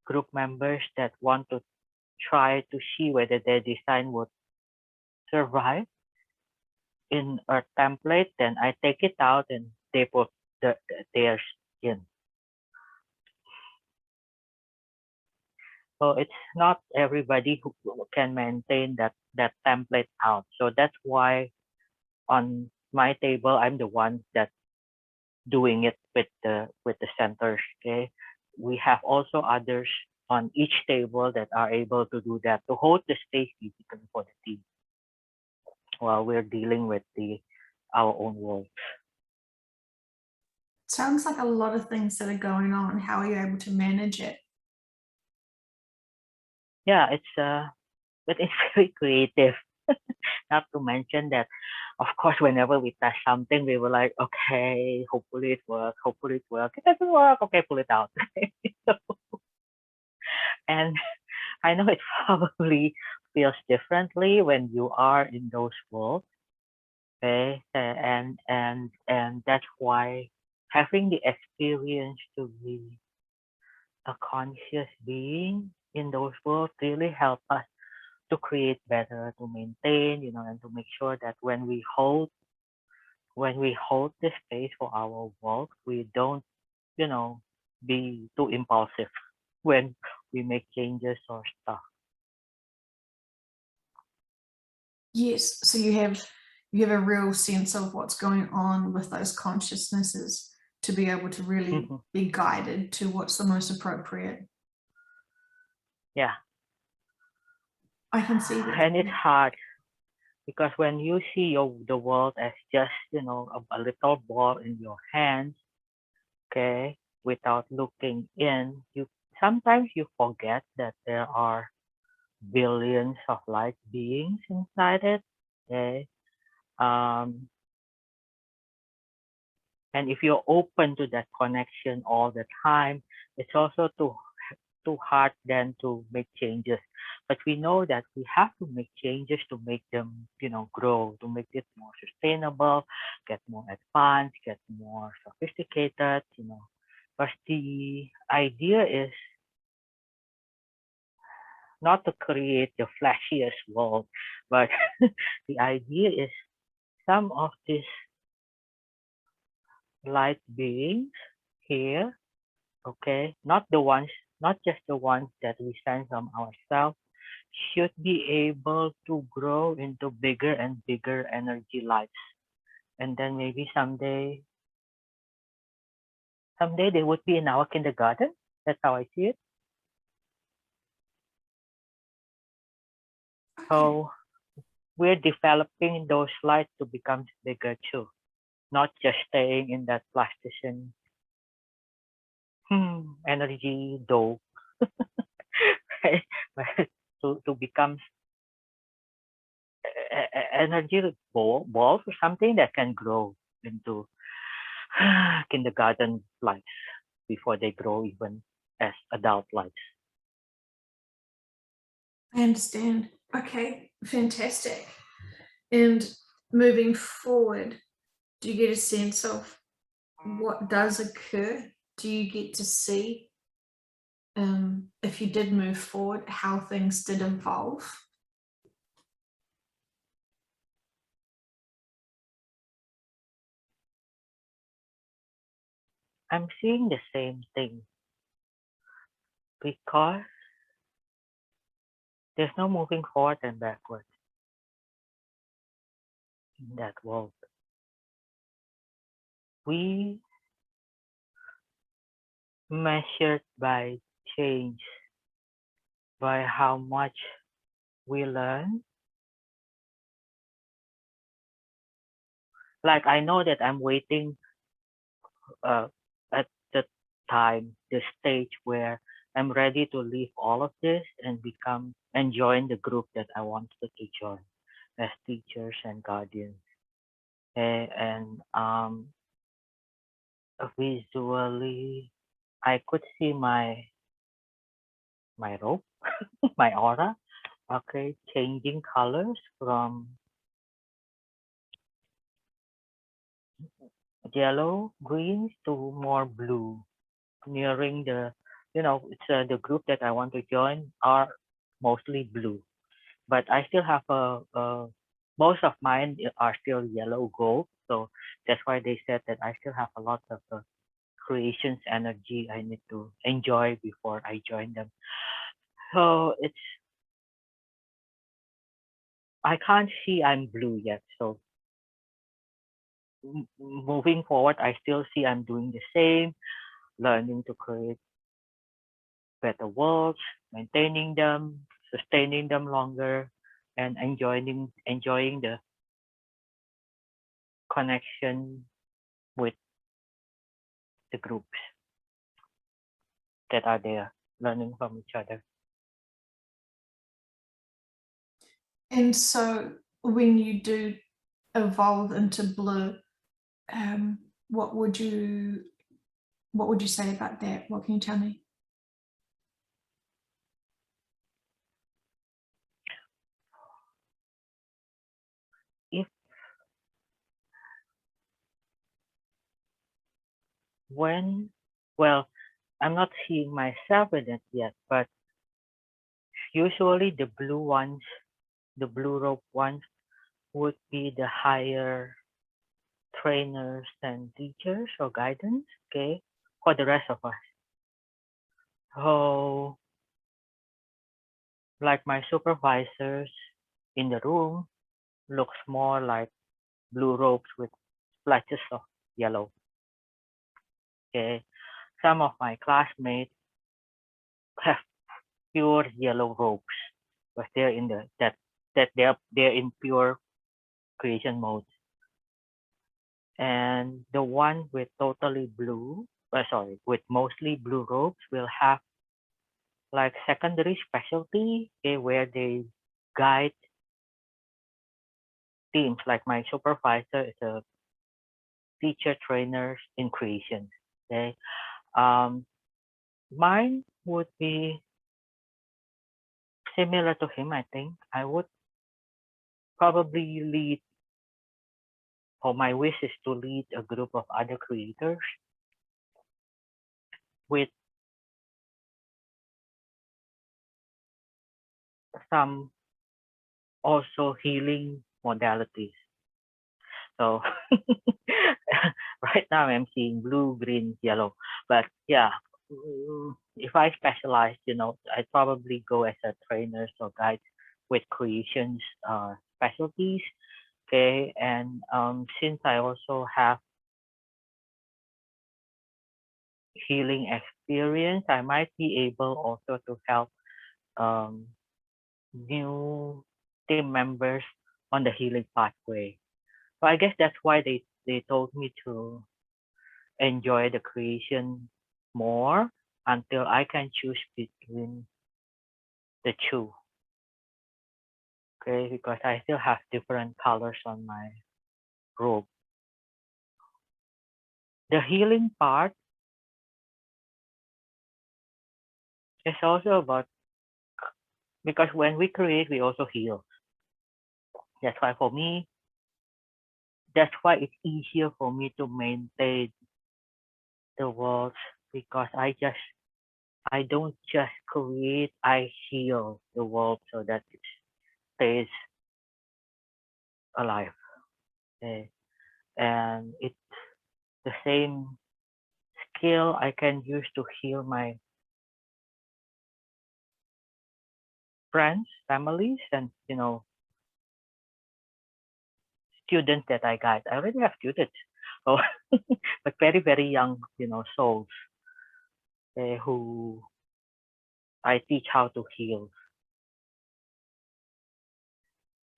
group members that want to try to see whether their design would survive in a template, then I take it out and they put theirs in. So it's not everybody who can maintain that template out. So that's why on my table, I'm the one that's doing it with the centers. Okay, we have also others on each table that are able to do that, to hold the space basically for the team while we're dealing with our own world. Sounds like a lot of things that are going on. How are you able to manage it? Yeah, but it's very creative. Not to mention that, of course, whenever we test something, we were like, okay, hopefully it works, hopefully it works. It doesn't work, okay, pull it out. So, and I know it probably feels differently when you are in those worlds, okay, and that's why having the experience to be a conscious being in those worlds really help us to create better, to maintain, and to make sure that when we hold the space for our work, we don't, you know, be too impulsive when we make changes or stuff. Yes, so you have a real sense of what's going on with those consciousnesses to be able to really Mhm. be guided to what's the most appropriate. Yeah, I can see that. and it's hard because when you see the world as just a little ball in your hands, okay, without looking in, you sometimes you forget that there are billions of light beings inside it. Okay, um, and if you're open to that connection all the time, it's also too hard then to make changes. But we know that we have to make changes to make them, grow, to make it more sustainable, get more advanced, get more sophisticated, But the idea is not to create the flashiest world, but the idea is some of these light beings here, okay, not just the ones that we send from ourselves, should be able to grow into bigger and bigger energy lights. And then maybe someday they would be in our kindergarten. That's how I see it. So we're developing those lights to become bigger too, not just staying in that plasticine energy dough, right? But to become energy balls or something that can grow into kindergarten lights before they grow even as adult lights. I understand. Okay, fantastic. And moving forward, do you get a sense of what does occur? Do you get to see, if you did move forward, how things did evolve? I'm seeing the same thing because there's no moving forward and backwards in that world. We measured by change, by how much we learn. Like I know that I'm waiting at the time, the stage where I'm ready to leave all of this and become and join the group that I wanted to join as teachers and guardians. And visually, I could see my rope, my aura, okay, changing colors from yellow, green to more blue, nearing it's the group that I want to join are mostly blue, but I still have most of mine are still yellow gold, so that's why they said that I still have a lot of creations energy I need to enjoy before I join them. So I can't see I'm blue yet, so moving forward, I still see I'm doing the same, learning to create better worlds, maintaining them, sustaining them longer, and enjoying the connection with the groups that are there, learning from each other. And so when you do evolve into blue, what would you say about that? What can you tell me? If well, I'm not seeing myself in it yet, but usually the blue ones, the blue rope ones, would be the higher trainers and teachers or guidance, okay, for the rest of us. So, like my supervisors in the room looks more like blue robes with splashes of yellow. Okay, some of my classmates have pure yellow robes, but they're in they're in pure creation mode. And the one with totally blue, with mostly blue robes will have like secondary specialty, okay, where they guide teams. Like my supervisor is a teacher trainer in creation. Okay, um, mine would be similar to him. I think I would probably lead, or my wish is to lead a group of other creators with some also healing modalities. So right now I'm seeing blue, green, yellow. But yeah, if I specialize, I'd probably go as a trainer or guide with creations specialties. Okay, and since I also have healing experience, I might be able also to help um, new team members on the healing pathway. So I guess that's why they told me to enjoy the creation more until I can choose between the two. Okay, because I still have different colors on my robe. The healing part is also about, because when we create, we also heal. That's why for me, that's why it's easier for me to maintain the world, because I don't just create, I heal the world so that it stays alive. Okay? And it's the same skill I can use to heal my friends, families, and students that I got. I already have students, oh, but very very young, souls who I teach how to heal.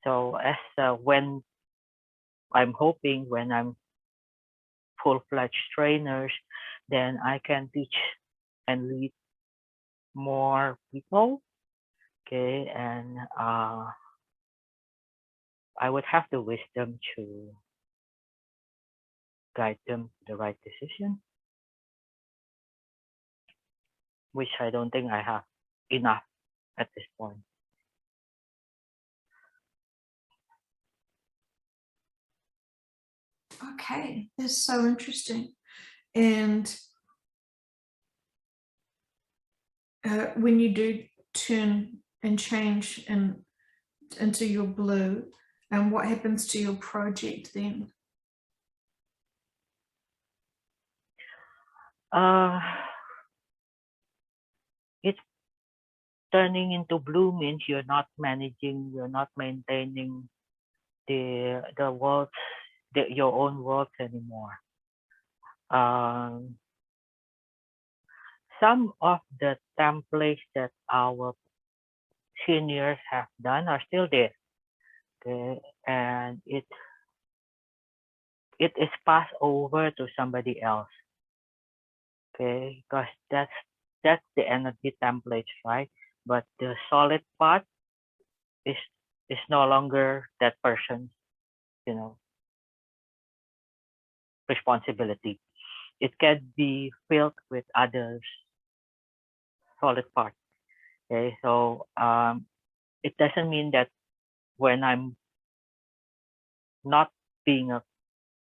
So as when I'm hoping when I'm full-fledged trainers, then I can teach and lead more people. Okay, and I would have the wisdom to guide them to the right decision, which I don't think I have enough at this point. Okay, that's so interesting. And when you do turn and change into your blue, and what happens to your project then? It's turning into blue means you're not managing, you're not maintaining the worlds, your own worlds anymore. Some of the templates that our seniors have done are still there, okay, and it is passed over to somebody else, okay, because that's the energy templates, right? But the solid part is no longer that person's, responsibility. It can be filled with others' solid parts. Okay, so it doesn't mean that when I'm not being a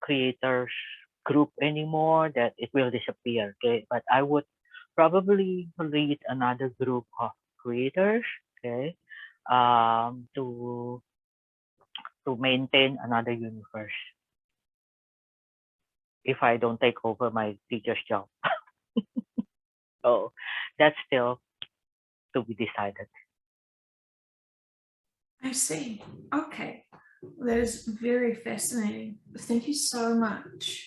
creators group anymore that it will disappear. Okay, but I would probably lead another group of creators. Okay, to maintain another universe if I don't take over my teacher's job. So that's still to be decided. I see. Okay, that is very fascinating. Thank you so much.